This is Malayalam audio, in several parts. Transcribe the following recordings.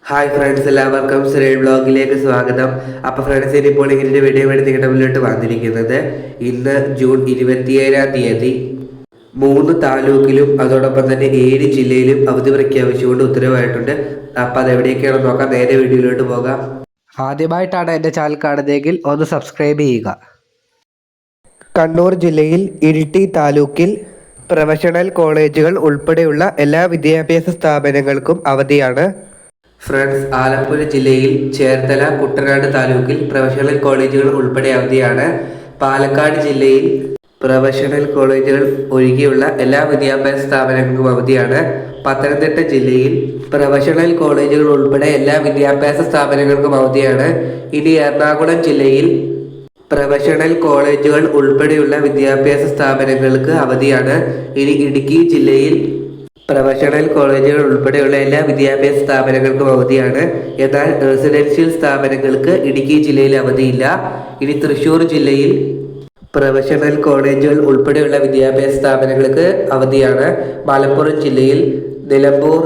ഹായ് ഫ്രണ്ട്സ്, എല്ലാവർക്കും ശ്രീ ബ്ലോഗിലേക്ക് സ്വാഗതം. അപ്പോൾ ഫ്രണ്ട്സ്, ഇപ്പോൾ ഇങ്ങനെ വീഡിയോ വേണ്ടി നിങ്ങളുടെ മുന്നിലോട്ട് വന്നിരിക്കുന്നത് ഇന്ന് ജൂൺ 27-ാം തീയതി 3 താലൂക്കിലും അതോടൊപ്പം തന്നെ 7 ജില്ലയിലും അവധി പ്രഖ്യാപിച്ചുകൊണ്ട് ഉത്തരവായിട്ടുണ്ട്. അപ്പോൾ അതെവിടെയൊക്കെയാണെന്ന് നോക്കാം. നേരെ വീഡിയോയിലോട്ട് പോകാം. ആദ്യമായിട്ടാണ് എൻ്റെ ചാനൽ കാണുന്നതെങ്കിൽ ഒന്ന് സബ്സ്ക്രൈബ് ചെയ്യുക. കണ്ണൂർ ജില്ലയിൽ ഇരിട്ടി താലൂക്കിൽ പ്രൊഫഷണൽ കോളേജുകൾ ഉൾപ്പെടെയുള്ള എല്ലാ വിദ്യാഭ്യാസ സ്ഥാപനങ്ങൾക്കും അവധിയാണ്. ഫ്രണ്ട്സ്, ആലപ്പുഴ ജില്ലയിൽ ചേർത്തല കുട്ടനാട് താലൂക്കിൽ പ്രൊഫഷണൽ കോളേജുകൾ ഉൾപ്പെടെ അവധിയാണ്. പാലക്കാട് ജില്ലയിൽ പ്രൊഫഷണൽ കോളേജുകൾ ഒഴികെയുള്ള എല്ലാ വിദ്യാഭ്യാസ സ്ഥാപനങ്ങൾക്കും അവധിയാണ്. പത്തനംതിട്ട ജില്ലയിൽ പ്രൊഫഷണൽ കോളേജുകൾ ഉൾപ്പെടെ എല്ലാ വിദ്യാഭ്യാസ സ്ഥാപനങ്ങൾക്കും അവധിയാണ്. ഇനി എറണാകുളം ജില്ലയിൽ പ്രൊഫഷണൽ കോളേജുകൾ ഉൾപ്പെടെയുള്ള വിദ്യാഭ്യാസ സ്ഥാപനങ്ങൾക്ക് അവധിയാണ്. ഇനി ഇടുക്കി ജില്ലയിൽ പ്രൊഫഷണൽ കോളേജുകൾ ഉൾപ്പെടെയുള്ള എല്ലാ വിദ്യാഭ്യാസ സ്ഥാപനങ്ങൾക്കും അവധിയാണ്. എന്നാൽ റെസിഡൻഷ്യൽ സ്ഥാപനങ്ങൾക്ക് ഇടുക്കി ജില്ലയിൽ അവധിയില്ല. ഇനി തൃശ്ശൂർ ജില്ലയിൽ പ്രൊഫഷണൽ കോളേജുകൾ ഉൾപ്പെടെയുള്ള വിദ്യാഭ്യാസ സ്ഥാപനങ്ങൾക്ക് അവധിയാണ്. മലപ്പുറം ജില്ലയിൽ നിലമ്പൂർ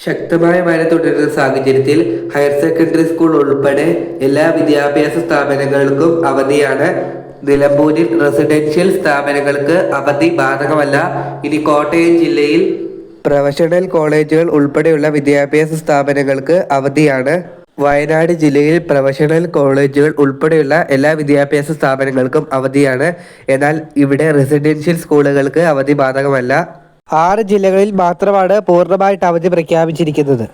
ശക്തമായ മഴ തുടരുന്ന സാഹചര്യത്തിൽ ഹയർ സെക്കൻഡറി സ്കൂൾ ഉൾപ്പെടെ എല്ലാ വിദ്യാഭ്യാസ സ്ഥാപനങ്ങൾക്കും അവധിയാണ്. നിലമ്പൂരിൽ റെസിഡൻഷ്യൽ സ്ഥാപനങ്ങൾക്ക് അവധി ബാധകമല്ല. ഇനി കോട്ടയം ജില്ലയിൽ പ്രൊഫഷണൽ കോളേജുകൾ ഉൾപ്പെടെയുള്ള വിദ്യാഭ്യാസ സ്ഥാപനങ്ങൾക്ക് അവധിയാണ്. വയനാട് ജില്ലയിൽ പ്രൊഫഷണൽ കോളേജുകൾ ഉൾപ്പെടെയുള്ള എല്ലാ വിദ്യാഭ്യാസ സ്ഥാപനങ്ങൾക്കും അവധിയാണ്. എന്നാൽ ഇവിടെ റെസിഡൻഷ്യൽ സ്കൂളുകൾക്ക് അവധി ബാധകമല്ല. 6 ജില്ലകളിൽ മാത്രമാണ് പൂർണ്ണമായിട്ട് അവധി പ്രഖ്യാപിച്ചിരിക്കുന്നത്.